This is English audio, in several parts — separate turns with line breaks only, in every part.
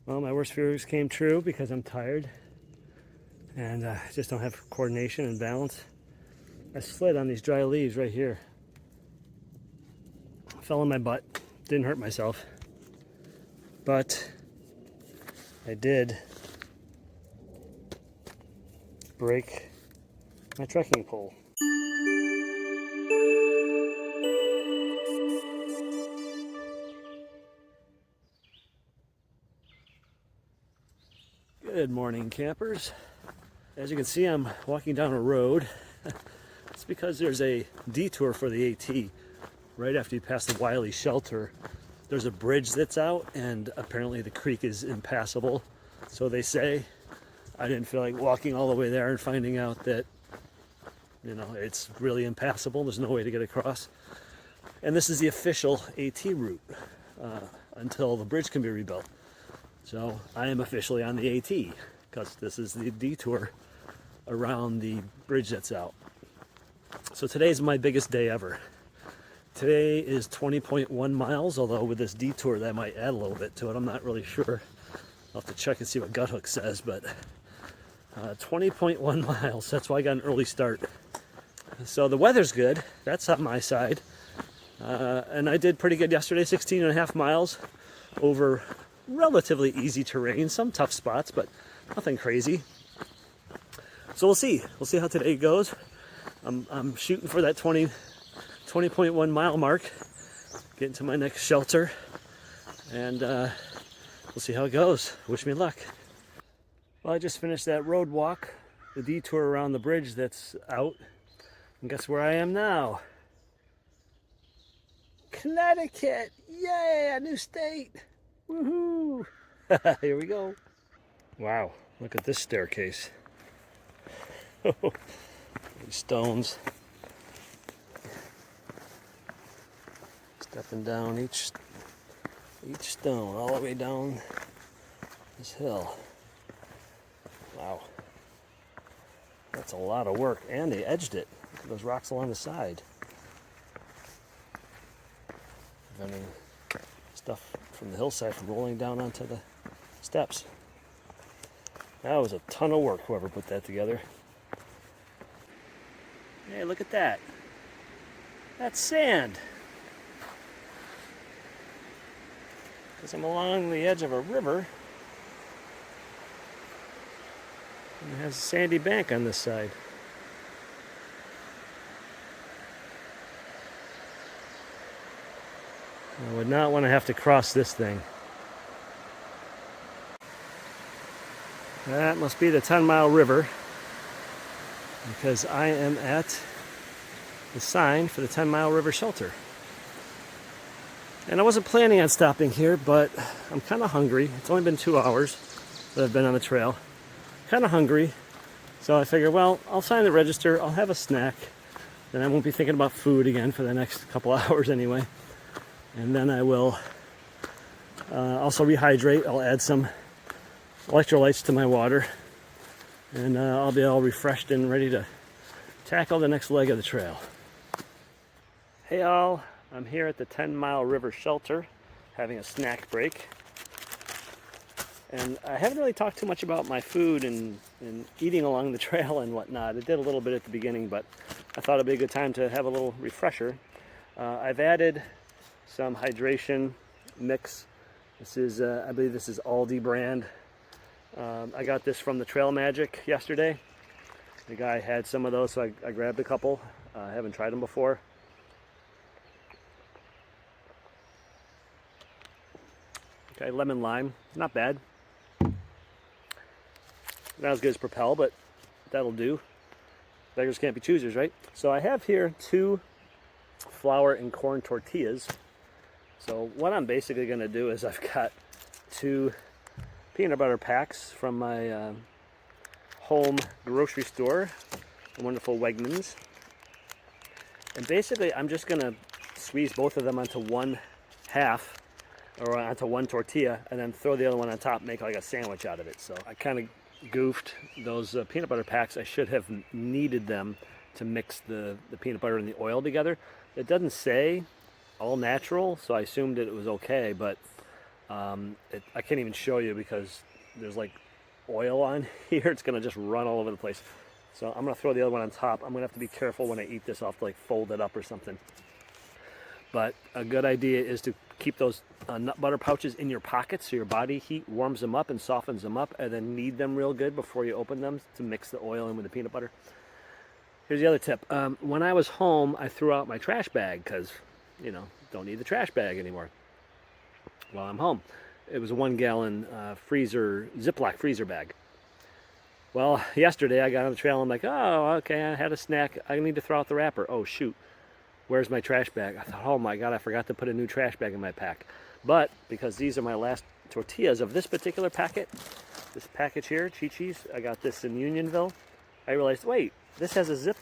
Well, my worst fears came true because I'm tired and just don't have coordination and balance. I slid on these dry leaves right here. Fell on my butt. Didn't hurt myself. But I did break my trekking pole. Good morning, campers. As you can see, I'm walking down a road. It's because there's a detour for the AT right after you pass the Wiley shelter. There's a bridge that's out, and apparently the creek is impassable. So they say. I didn't feel like walking all the way there and finding out that, it's really impassable. There's no way to get across. And this is the official AT route until the bridge can be rebuilt. So I am officially on the AT because this is the detour around the bridge that's out. So today's my biggest day ever. Today is 20.1 miles, although with this detour that might add a little bit to it. I'm not really sure. I'll have to check and see what Guthook says, but 20.1 miles. That's why I got an early start. So the weather's good. That's on my side. And I did pretty good yesterday, 16 and a half miles over relatively easy terrain. Some tough spots, but nothing crazy. So we'll see. We'll see how today goes. I'm shooting for that 20.1 mile mark. Getting to my next shelter. And we'll see how it goes. Wish me luck. Well, I just finished that road walk, the detour around the bridge that's out. And guess where I am now? Connecticut! Yay! A new state! Woohoo! Here we go. Wow, look at this staircase. These stones. Stepping down each stone all the way down this hill. Wow. That's a lot of work. And they edged it. Look at those rocks along the side. Preventing stuff from the hillside from rolling down onto the steps. That was a ton of work, whoever put that together. Hey, look at that. That's sand. Because I'm along the edge of a river. And it has a sandy bank on this side. I would not want to have to cross this thing. That must be the 10-mile river, because I am at the sign for the 10-mile river shelter. And I wasn't planning on stopping here, but I'm kind of hungry. It's only been 2 hours that I've been on the trail. Kind of hungry, so I figured, well, I'll sign the register, I'll have a snack, then I won't be thinking about food again for the next couple hours anyway. And then I will also rehydrate. I'll add some electrolytes to my water, and I'll be all refreshed and ready to tackle the next leg of the trail. Hey all, I'm here at the 10-mile river shelter having a snack break. And I haven't really talked too much about my food and eating along the trail and whatnot. I did a little bit at the beginning, but I thought it'd be a good time to have a little refresher. I've added some hydration mix. This is, I believe this is Aldi brand. I got this from the Trail Magic yesterday. The guy had some of those, so I grabbed a couple. I haven't tried them before. Okay, lemon lime, not bad. Not as good as Propel, but that'll do. Beggars can't be choosers, right? So I have here 2 flour and corn tortillas. So what I'm basically going to do is I've got 2 peanut butter packs from my home grocery store, the wonderful Wegmans. And basically I'm just going to squeeze both of them onto one half, or onto one tortilla, and then throw the other one on top, make like a sandwich out of it. So I kind of goofed those peanut butter packs. I should have kneaded them to mix the peanut butter and the oil together. It doesn't say all natural, so I assumed that it was okay, but I can't even show you because there's like oil on here. It's gonna just run all over the place. So I'm gonna throw the other one on top. I'm gonna have to be careful when I eat this. I'll have to like fold it up or something. But a good idea is to keep those nut butter pouches in your pockets so your body heat warms them up and softens them up, and then knead them real good before you open them to mix the oil in with the peanut butter. Here's the other tip. When I was home, I threw out my trash bag because, you know, don't need the trash bag anymore while I'm home. It was a 1 gallon Ziploc freezer bag. Well, yesterday I got on the trail and I'm like, oh, okay, I had a snack. I need to throw out the wrapper. Oh, shoot. Where's my trash bag? I thought, oh my God, I forgot to put a new trash bag in my pack. But because these are my last tortillas of this particular packet, this package here, Chi-Chi's, I got this in Unionville. I realized, wait, this has a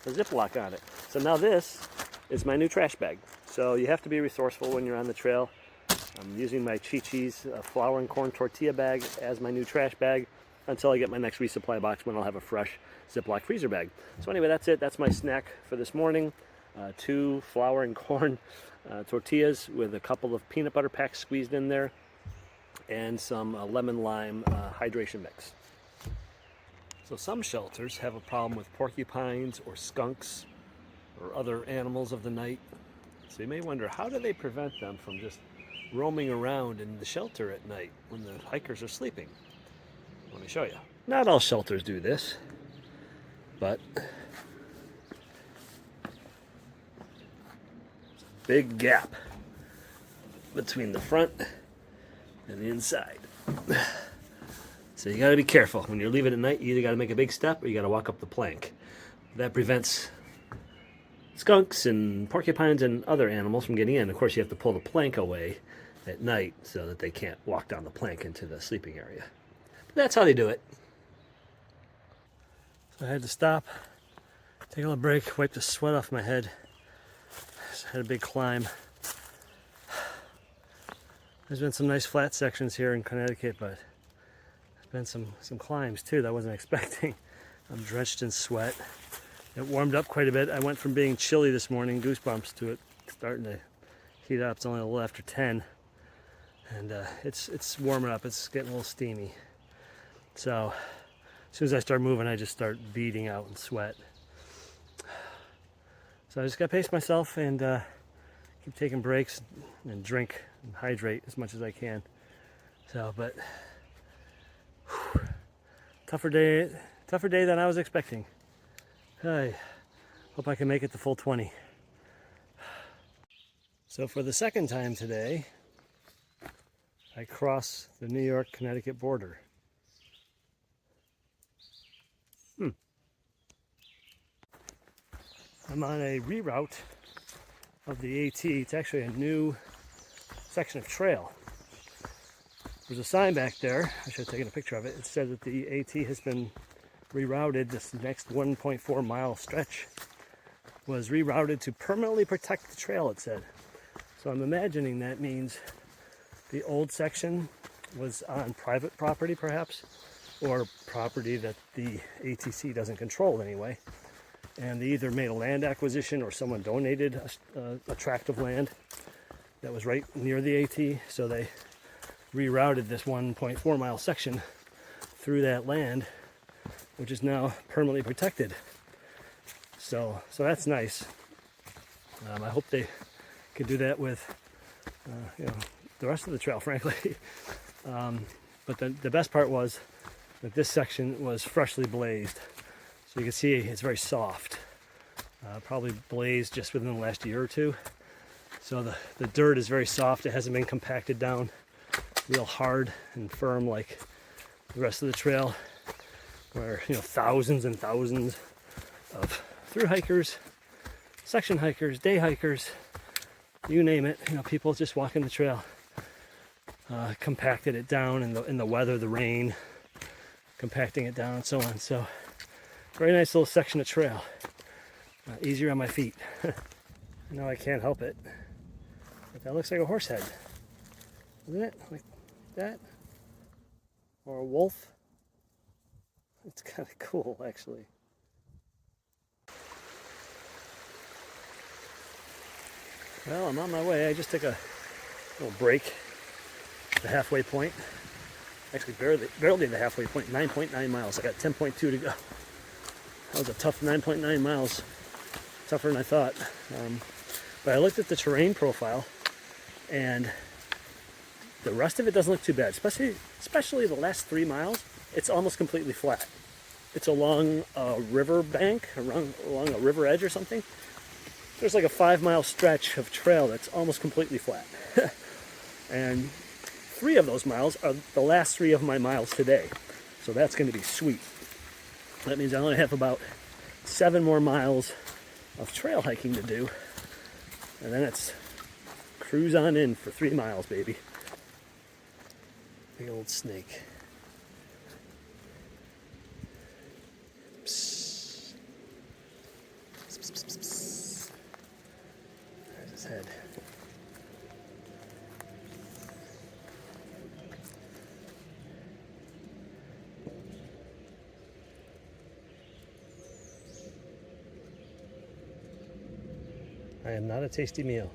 Ziploc on it. So now this is my new trash bag. So you have to be resourceful when you're on the trail. I'm using my Chi-Chi's flour and corn tortilla bag as my new trash bag until I get my next resupply box when I'll have a fresh Ziploc freezer bag. So anyway, that's it. That's my snack for this morning. 2 flour and corn tortillas with a couple of peanut butter packs squeezed in there and some lemon lime hydration mix. So some shelters have a problem with porcupines or skunks or other animals of the night. So you may wonder, how do they prevent them from just roaming around in the shelter at night when the hikers are sleeping? Let me show you. Not all shelters do this, but big gap between the front and the inside. So you got to be careful. When you're leaving at night, you either got to make a big step or you got to walk up the plank. That prevents skunks and porcupines and other animals from getting in. Of course, you have to pull the plank away at night so that they can't walk down the plank into the sleeping area. But that's how they do it. So I had to stop, take a little break, wipe the sweat off my head. I had a big climb. There's been some nice flat sections here in Connecticut, but there's been some climbs too that I wasn't expecting. I'm drenched in sweat. It warmed up quite a bit. I went from being chilly this morning, goosebumps, to it starting to heat up. It's only a little after 10, and it's warming up. It's getting a little steamy. So as soon as I start moving, I just start beating out in sweat. So I just gotta pace myself and keep taking breaks and drink and hydrate as much as I can. So, but whew, tougher day than I was expecting. I hope I can make it the full 20. So for the second time today, I cross the New York-Connecticut border. I'm on a reroute of the AT. It's actually a new section of trail. There's a sign back there. I should have taken a picture of it. It said that the AT has been rerouted. This next 1.4 mile stretch was rerouted to permanently protect the trail, it said. So I'm imagining that means the old section was on private property perhaps, or property that the ATC doesn't control anyway. And they either made a land acquisition or someone donated a tract of land that was right near the AT. So they rerouted this 1.4 mile section through that land, which is now permanently protected. So that's nice. I hope they can do that with the rest of the trail, frankly. But the best part was that this section was freshly blazed. So you can see it's very soft. Probably blazed just within the last year or two. So the dirt is very soft. It hasn't been compacted down real hard and firm like the rest of the trail, where thousands and thousands of through hikers, section hikers, day hikers, you name it, people just walking the trail, compacted it down in the weather, the rain, compacting it down and so on. So very nice little section of trail. Easier on my feet. Now I can't help it. But that looks like a horse head, doesn't it? Like that? Or a wolf? It's kind of cool, actually. Well, I'm on my way. I just took a little break the halfway point. Actually, barely the halfway point. 9.9 miles. I got 10.2 to go. That was a tough 9.9 miles. Tougher than I thought. But I looked at the terrain profile, and the rest of it doesn't look too bad. Especially the last 3 miles. It's almost completely flat. It's along a river bank, along a river edge or something. There's like a 5-mile stretch of trail that's almost completely flat. And 3 of those miles are the last 3 of my miles today. So that's going to be sweet. That means I only have about 7 more miles of trail hiking to do. And then it's cruise on in for 3 miles, baby. Big old snake. Psst. Psst, psst, psst, psst. There's his head. I am not a tasty meal.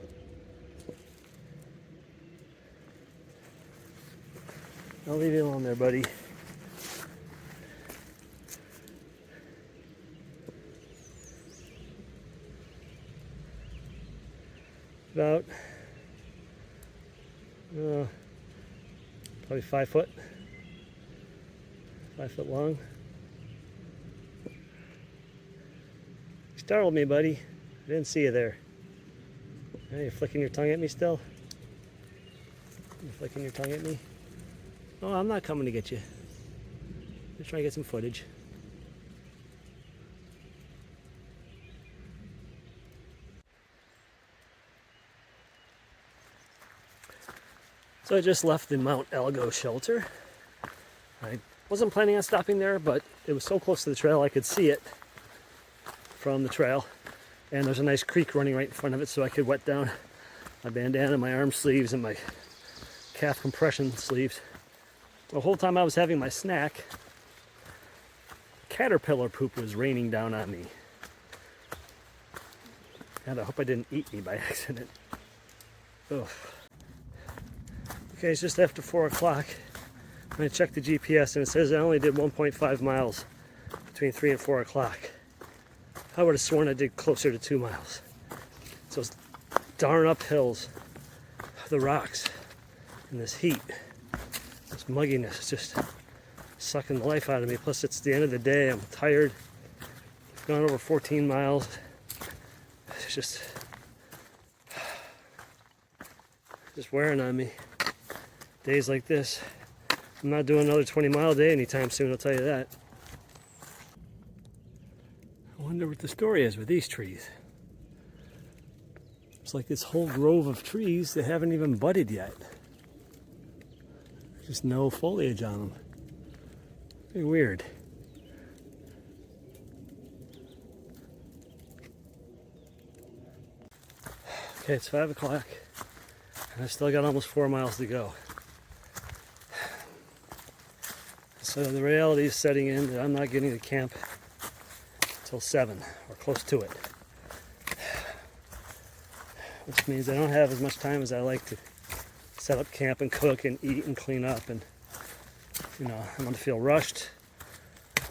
I'll leave you alone there, buddy. About probably 5 foot. 5 foot long. You startled me, buddy. I didn't see you there. Hey, you're flicking your tongue at me still? You're flicking your tongue at me? Oh, I'm not coming to get you. Just trying to get some footage. So I just left the Mount Elgo shelter. I wasn't planning on stopping there, but it was so close to the trail I could see it from the trail. And there's a nice creek running right in front of it, so I could wet down my bandana, my arm sleeves, and my calf compression sleeves. The whole time I was having my snack, caterpillar poop was raining down on me. God, I hope I didn't eat me by accident. Ugh. Okay, it's just after 4 o'clock. I checked the GPS and it says I only did 1.5 miles between 3 and 4 o'clock. I would have sworn I did closer to 2 miles. It's those darn up hills, the rocks, and this heat, this mugginess is just sucking the life out of me. Plus, it's the end of the day. I'm tired. I've gone over 14 miles. It's just wearing on me. Days like this. I'm not doing another 20-mile day anytime soon, I'll tell you that. I wonder what the story is with these trees. It's like this whole grove of trees that haven't even budded yet. Just no foliage on them. Very weird. Okay, it's 5 o'clock, and I still got almost 4 miles to go. So the reality is setting in that I'm not getting to camp until 7 or close to it. Which means I don't have as much time as I like to set up camp and cook and eat and clean up, and I'm going to feel rushed,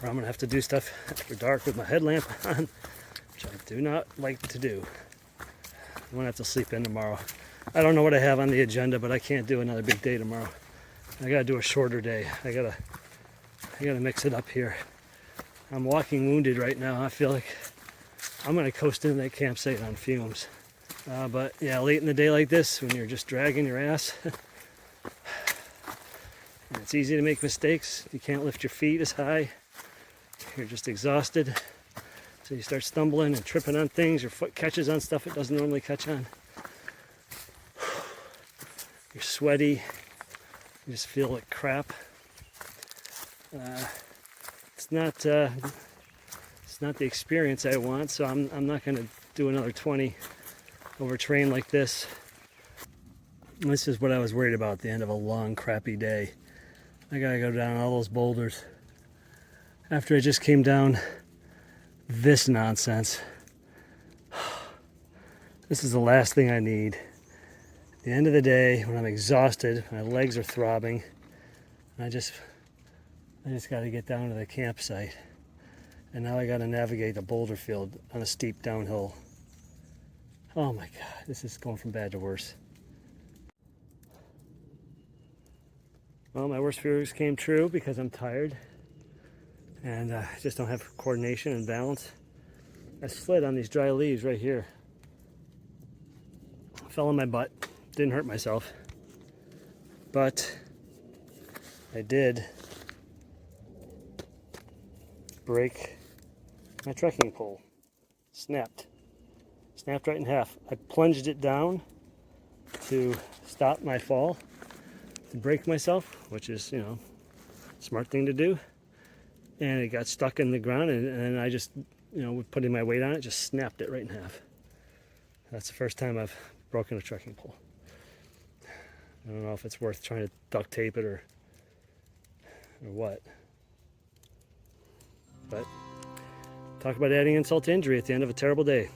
or I'm going to have to do stuff after dark with my headlamp on, which I do not like to do. I'm going to have to sleep in tomorrow. I don't know what I have on the agenda, but I can't do another big day tomorrow. I got to do a shorter day. I gotta mix it up here. I'm walking wounded right now. I feel like I'm going to coast into that campsite on fumes. But yeah, late in the day like this, when you're just dragging your ass, it's easy to make mistakes. You can't lift your feet as high. You're just exhausted. So you start stumbling and tripping on things. Your foot catches on stuff it doesn't normally catch on. You're sweaty. You just feel like crap. It's not the experience I want, so I'm not going to do another 20 over terrain like this. This is what I was worried about at the end of a long, crappy day. I gotta go down all those boulders. After I just came down this nonsense. This is the last thing I need. the end of the day, when I'm exhausted, my legs are throbbing, and I just got to get down to the campsite. And now I got to navigate the boulder field on a steep downhill. Oh my God, this is going from bad to worse. Well, my worst fears came true because I'm tired and I just don't have coordination and balance. I slid on these dry leaves right here. Fell on my butt. Didn't hurt myself. But I did break my trekking pole. Snapped right in half. I plunged it down to stop my fall, to break myself, which is, smart thing to do. And it got stuck in the ground, and I just, putting my weight on it, just snapped it right in half. That's the first time I've broken a trekking pole. I don't know if it's worth trying to duct tape it or what. But talk about adding insult to injury at the end of a terrible day.